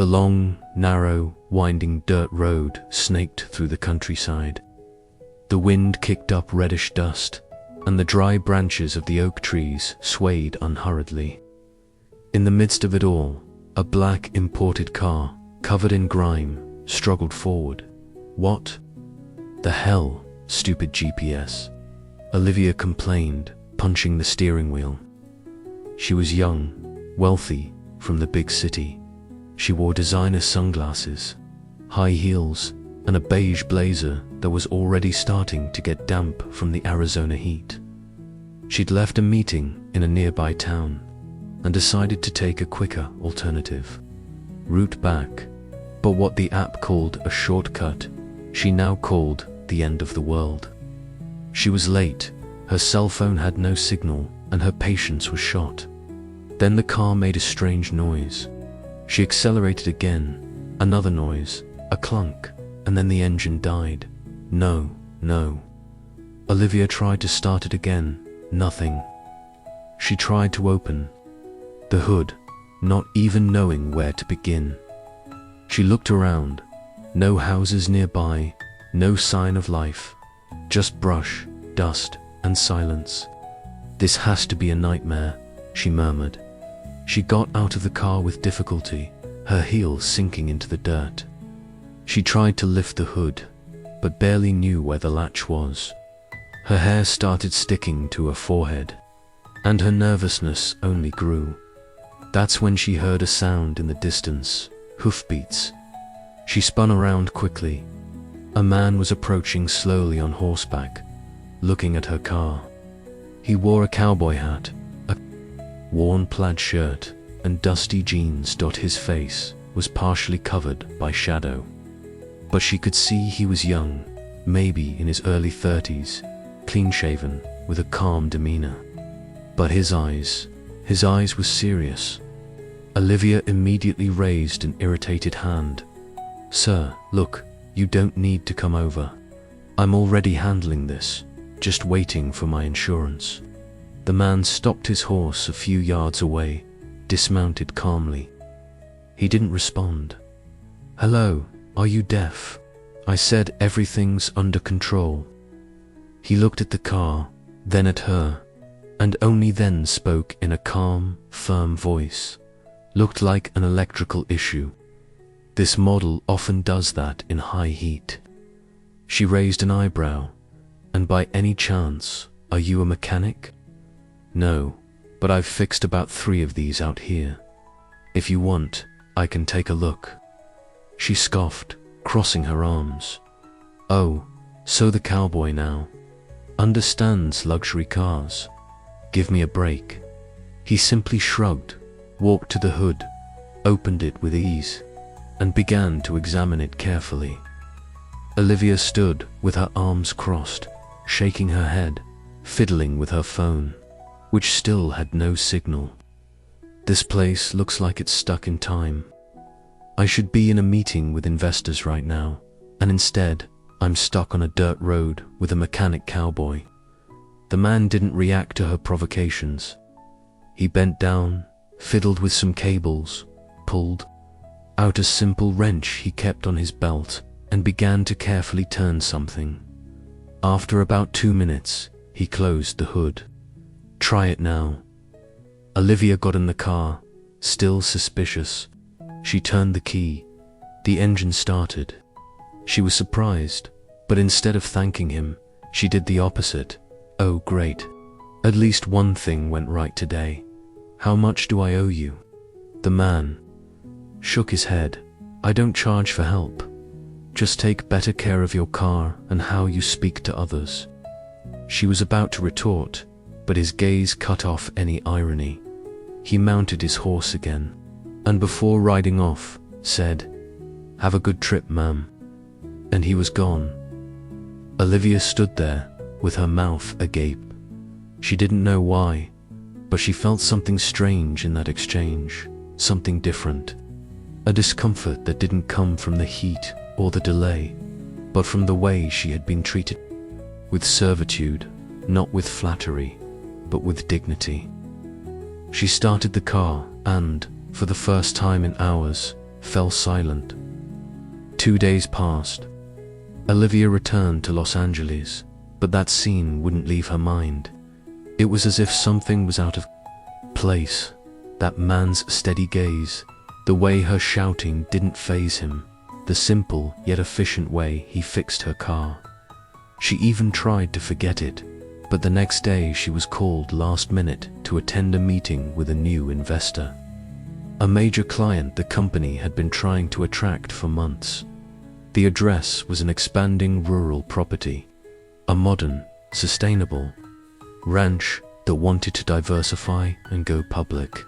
The long, narrow, winding dirt road snaked through the countryside. The wind kicked up reddish dust, and the dry branches of the oak trees swayed unhurriedly. In the midst of it all, a black imported car, covered in grime, struggled forward. What the hell, stupid GPS, Olivia complained, punching the steering wheel. She was young, wealthy, from the big city. She wore designer sunglasses, high heels, and a beige blazer that was already starting to get damp from the Arizona heat. She'd left a meeting in a nearby town and decided to take a quicker alternative route back, but what the app called a shortcut, she now called the end of the world. She was late, her cell phone had no signal, and her patience was shot. Then the car made a strange noise. She accelerated again, another noise, a clunk, and then the engine died. No. Olivia tried to start it again, nothing. She tried to open the hood, not even knowing where to begin. She looked around, no houses nearby, no sign of life, just brush, dust, and silence. This has to be a nightmare, she murmured. She got out of the car with difficulty, her heels sinking into the dirt. She tried to lift the hood, but barely knew where the latch was. Her hair started sticking to her forehead, and her nervousness only grew. That's when she heard a sound in the distance, hoofbeats. She spun around quickly. A man was approaching slowly on horseback, looking at her car. He wore a cowboy hat, a worn plaid shirt, and dusty jeans. His face was partially covered by shadow, but she could see he was young, maybe in his early 30s, clean-shaven, with a calm demeanor. But his eyes were serious. Olivia immediately raised an irritated hand. "Sir, look, you don't need to come over. I'm already handling this, just waiting for my insurance." The man stopped his horse a few yards away, dismounted calmly. He didn't respond. "Hello, are you deaf? I said everything's under control." He looked at the car, then at her, and only then spoke in a calm, firm voice. Looked like an electrical issue. This model often does that in high heat. She raised an eyebrow. "And by any chance, are you a mechanic?" "No, but I've fixed about 3 of these out here. If you want, I can take a look." She scoffed, crossing her arms. "Oh, so the cowboy now understands luxury cars. Give me a break." He simply shrugged, walked to the hood, opened it with ease, and began to examine it carefully. Olivia stood with her arms crossed, shaking her head, fiddling with her phone, which still had no signal. "This place looks like it's stuck in time. I should be in a meeting with investors right now, and instead, I'm stuck on a dirt road with a mechanic cowboy." The man didn't react to her provocations. He bent down, fiddled with some cables, pulled out a simple wrench he kept on his belt, and began to carefully turn something. After about 2 minutes, he closed the hood. "Try it now." Olivia got in the car, still suspicious. She turned the key. The engine started. She was surprised, but instead of thanking him, she did the opposite. "Oh, great. At least one thing went right today. How much do I owe you?" The man shook his head. "I don't charge for help. Just take better care of your car and how you speak to others." She was about to retort, but his gaze cut off any irony. He mounted his horse again, and before riding off, said, "Have a good trip, ma'am." And he was gone. Olivia stood there, with her mouth agape. She didn't know why, but she felt something strange in that exchange, something different. A discomfort that didn't come from the heat or the delay, but from the way she had been treated. With servitude, not with flattery, but with dignity. She started the car and, for the first time in hours, fell silent. 2 days passed. Olivia returned to Los Angeles, but that scene wouldn't leave her mind. It was as if something was out of place. That man's steady gaze, the way her shouting didn't faze him, the simple yet efficient way he fixed her car. She even tried to forget it, but the next day she was called last minute to attend a meeting with a new investor. A major client the company had been trying to attract for months. The address was an expanding rural property, a modern, sustainable ranch that wanted to diversify and go public.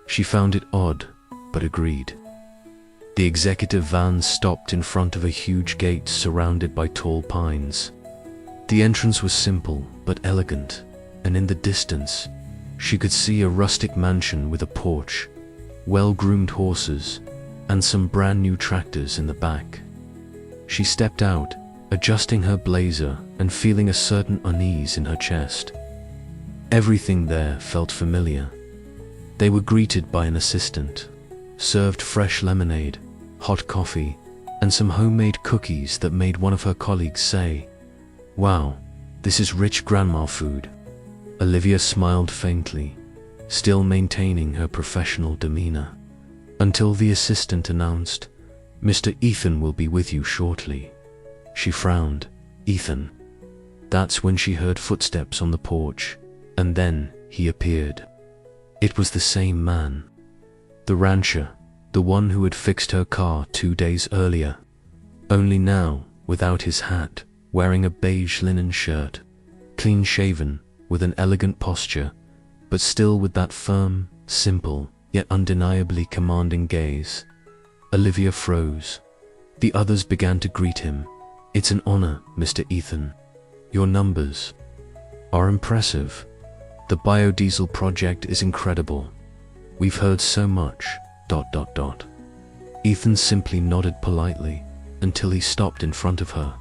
She found it odd, but agreed. The executive van stopped in front of a huge gate surrounded by tall pines. The entrance was simple but elegant, and in the distance, she could see a rustic mansion with a porch, well-groomed horses, and some brand-new tractors in the back. She stepped out, adjusting her blazer and feeling a certain unease in her chest. Everything there felt familiar. They were greeted by an assistant, served fresh lemonade, hot coffee, and some homemade cookies that made one of her colleagues say, "Wow, this is rich grandma food." Olivia smiled faintly, still maintaining her professional demeanor, until the assistant announced, "Mr. Ethan will be with you shortly." She frowned. Ethan. That's when she heard footsteps on the porch, and then he appeared. It was the same man. The rancher, the one who had fixed her car 2 days earlier. Only now, without his hat, wearing a beige linen shirt, clean-shaven, with an elegant posture, but still with that firm, simple, yet undeniably commanding gaze. Olivia froze. The others began to greet him. "It's an honor, Mr. Ethan. Your numbers are impressive. The biodiesel project is incredible. We've heard so much, ... Ethan simply nodded politely, until he stopped in front of her.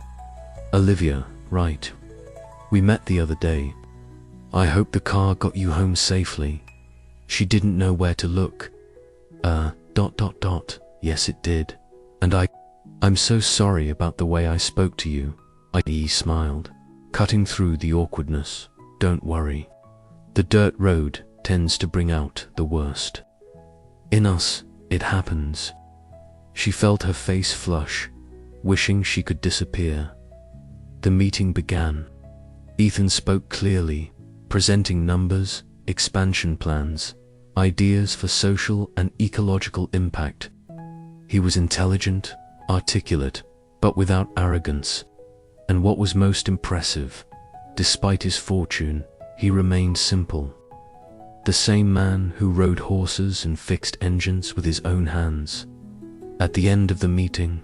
"Olivia, right. We met the other day. I hope the car got you home safely." She didn't know where to look. Yes, it did. And I'm so sorry about the way I spoke to you." He smiled, cutting through the awkwardness. "Don't worry. The dirt road tends to bring out the worst in us. It happens." She felt her face flush, wishing she could disappear. The meeting began. Ethan spoke clearly, presenting numbers, expansion plans, ideas for social and ecological impact. He was intelligent, articulate, but without arrogance. And what was most impressive, despite his fortune, he remained simple. The same man who rode horses and fixed engines with his own hands. At the end of the meeting,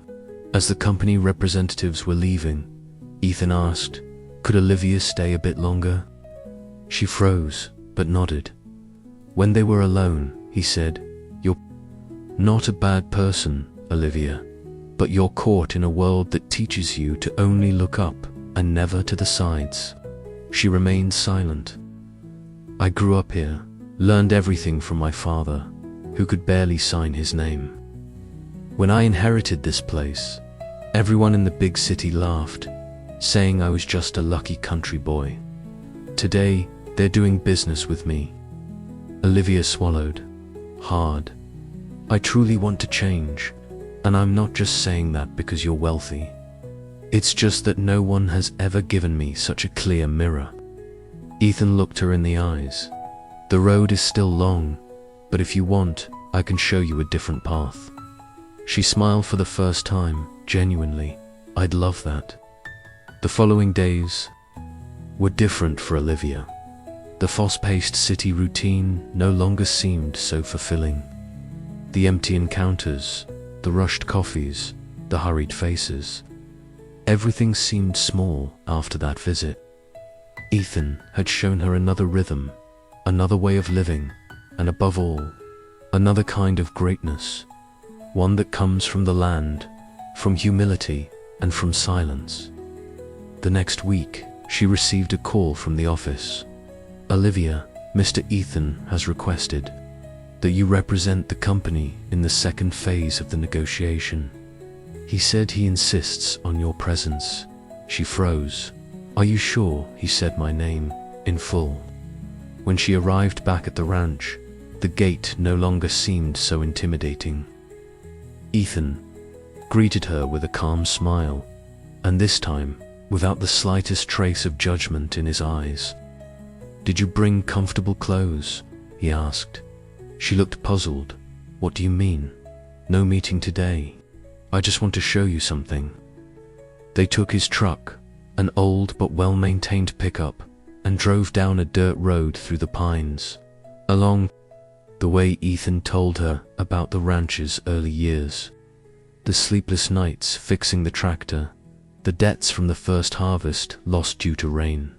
as the company representatives were leaving, Ethan asked, could Olivia stay a bit longer? She froze, but nodded. When they were alone, he said, "You're not a bad person, Olivia, but you're caught in a world that teaches you to only look up and never to the sides." She remained silent. "I grew up here, learned everything from my father, who could barely sign his name. When I inherited this place, everyone in the big city laughed, saying I was just a lucky country boy. Today, they're doing business with me." Olivia swallowed hard. "I truly want to change, and I'm not just saying that because you're wealthy. It's just that no one has ever given me such a clear mirror." Ethan looked her in the eyes. "The road is still long, but if you want, I can show you a different path." She smiled for the first time, genuinely. "I'd love that." The following days were different for Olivia. The fast-paced city routine no longer seemed so fulfilling. The empty encounters, the rushed coffees, the hurried faces. Everything seemed small after that visit. Ethan had shown her another rhythm, another way of living, and above all, another kind of greatness, one that comes from the land, from humility, and from silence. The next week, she received a call from the office. "Olivia, Mr. Ethan has requested." that you represent the company in the second phase of the negotiation. He said he insists on your presence. She froze. Are you sure he said my name in full? When she arrived back at the ranch, the gate no longer seemed so intimidating. Ethan greeted her with a calm smile, and this time without the slightest trace of judgment in his eyes. Did you bring comfortable clothes? He asked. She looked puzzled. What do you mean? No meeting today. I just want to show you something. They took his truck, an old but well-maintained pickup, and drove down a dirt road through the pines. Along the way, Ethan told her about the ranch's early years, the sleepless nights fixing the tractor, the debts from the first harvest lost due to rain,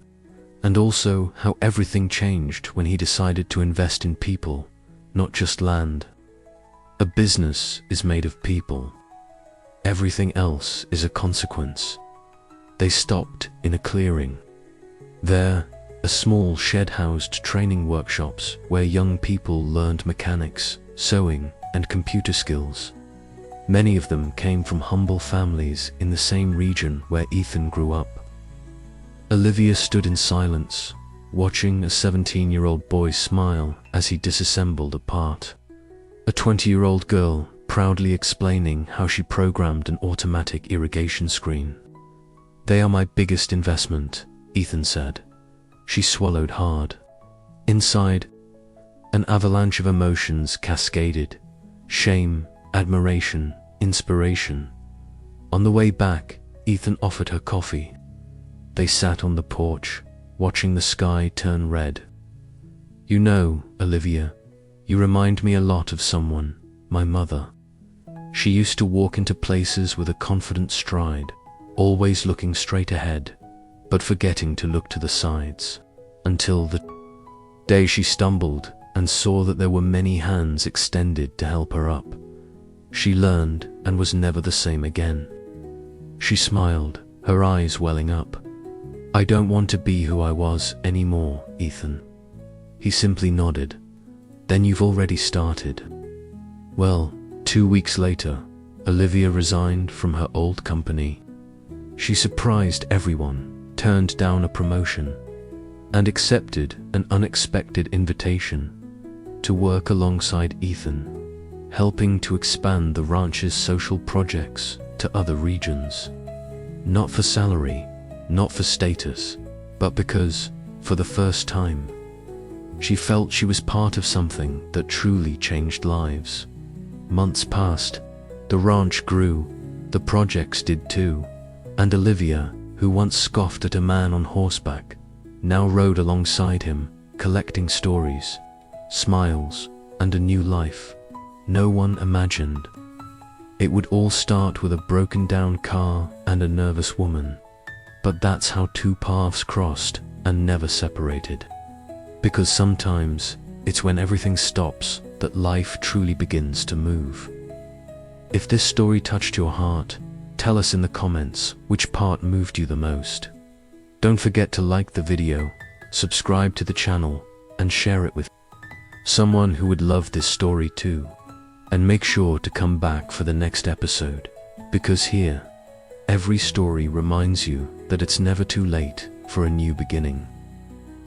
and also how everything changed when he decided to invest in people, not just land. A business is made of people. Everything else is a consequence. They stopped in a clearing. There, a small shed housed training workshops where young people learned mechanics, sewing, and computer skills. Many of them came from humble families in the same region where Ethan grew up. Olivia stood in silence, watching a 17-year-old boy smile as he disassembled a part. A 20-year-old girl proudly explaining how she programmed an automatic irrigation screen. They are my biggest investment, Ethan said. She swallowed hard. Inside, an avalanche of emotions cascaded: shame, admiration, inspiration. On the way back, Ethan offered her coffee. They sat on the porch, watching the sky turn red. You know, Olivia, you remind me a lot of someone, my mother. She used to walk into places with a confident stride, always looking straight ahead, but forgetting to look to the sides, until the day she stumbled and saw that there were many hands extended to help her up. She learned and was never the same again. She smiled, her eyes welling up. I don't want to be who I was anymore, Ethan. He simply nodded. Then you've already started. Well, 2 weeks later, Olivia resigned from her old company. She surprised everyone, turned down a promotion, and accepted an unexpected invitation to work alongside Ethan, helping to expand the ranch's social projects to other regions. Not for salary, not for status, but because, for the first time, she felt she was part of something that truly changed lives. Months passed, the ranch grew, the projects did too, and Olivia, who once scoffed at a man on horseback, now rode alongside him, collecting stories, smiles, and a new life no one imagined. It would all start with a broken-down car and a nervous woman, but that's how two paths crossed and never separated. Because sometimes it's when everything stops that life truly begins to move. If this story touched your heart, tell us in the comments which part moved you the most. Don't forget to like the video, subscribe to the channel, and share it with someone who would love this story too. And make sure to come back for the next episode, because here, every story reminds you that it's never too late for a new beginning.